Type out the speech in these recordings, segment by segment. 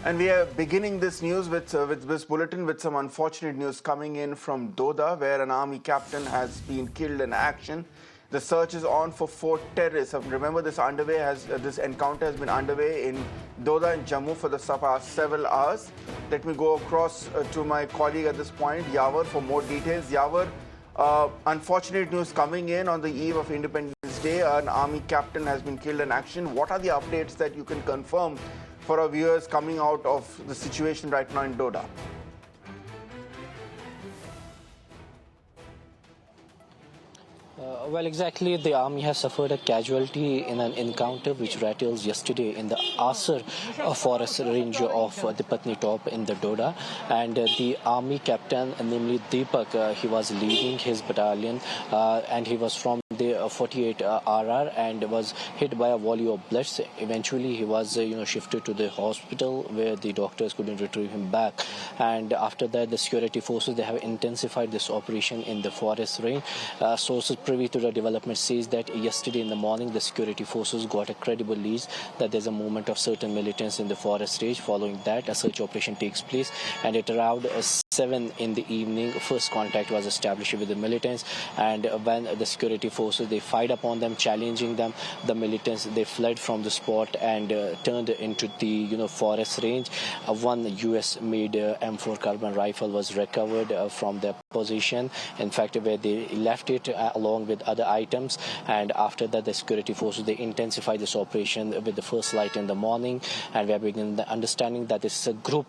And we are beginning this news with this bulletin with some unfortunate news coming in from Doda, where an army captain has been killed in action. The search is on for 4 terrorists. Remember, this encounter has been underway in Doda in Jammu for the past several hours. Let me go across to my colleague at this point, Yawar, for more details. Yawar, unfortunate news coming in on the eve of Independence Day. An army captain has been killed in action. What are the updates that you can confirm for our viewers coming out of the situation right now in Doda? Well, exactly. The army has suffered a casualty in an encounter which rattles yesterday in the Asar forest range of the Patni Top in the Doda. And the army captain, namely Deepak, he was leading his battalion and he was from the 48 RR and was hit by a volley of bullets. Eventually, he was shifted to the hospital where the doctors couldn't retrieve him back. And after that, the security forces, they have intensified this operation in the forest range. Sources privy to the development says that yesterday in the morning, the security forces got a credible lead that there's a movement of certain militants in the forest range. Following that, a search operation takes place, and at around 7 in the evening, first contact was established with the militants. And when the security forces, they fired upon them, challenging them, the militants, they fled from the spot and turned into the forest range. One US-made M4 carbine rifle was recovered from their position, in fact, where they left it along with other items. And after that, the security forces, they intensified this operation with the first light in the morning, and we are beginning the understanding that this is a group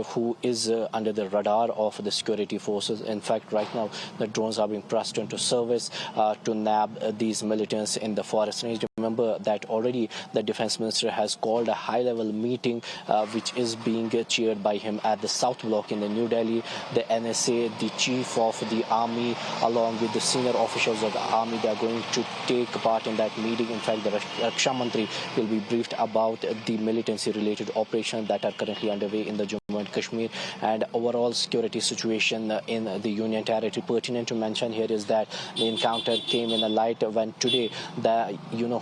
who is under the radar of the security forces. In fact, right now the drones are being pressed into service to nab these militants in the forest range. Remember that already the defense minister has called a high-level meeting which is being chaired by him at the South Block in the New Delhi. The NSA, the chief of the army, along with the senior officials of the army, they are going to take part in that meeting. In fact, the Raksha Mantri will be briefed about the militancy-related operations that are currently underway in the Jammu and Kashmir and overall security situation in the Union Territory. Pertinent to mention here is that the encounter came in a light when today the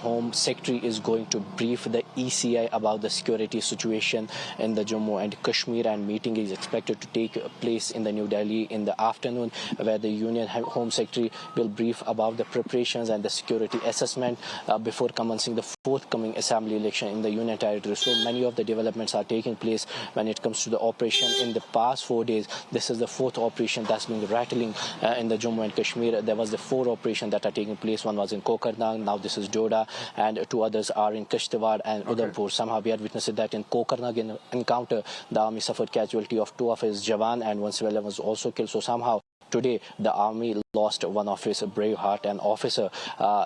Home Secretary is going to brief the ECI about the security situation in the Jammu and Kashmir, and meeting is expected to take place in the New Delhi in the afternoon, where the Union Home Secretary will brief about the preparations and the security assessment before commencing the forthcoming assembly election in the Union Territory. So many of the developments are taking place when it comes to the operation in the past 4 days. This is the 4th operation that's been rattling in the Jammu and Kashmir. There was the 4 operations that are taking place. One was in Kokarnag, now this is Doda, and 2 others are in Kishtwar and Udhampur. Somehow we had witnessed that in Kokarnag encounter, the army suffered casualty of 2 of its Jawan and 1 civilian was also killed. So somehow today the army lost 1 of its brave heart. An officer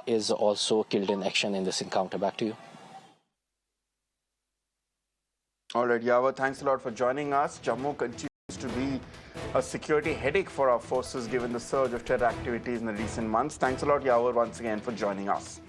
is also killed in action in this encounter. Back to you. All right, Yawar, thanks a lot for joining us. Jammu continues to be a security headache for our forces given the surge of terror activities in the recent months. Thanks a lot, Yawar, once again for joining us.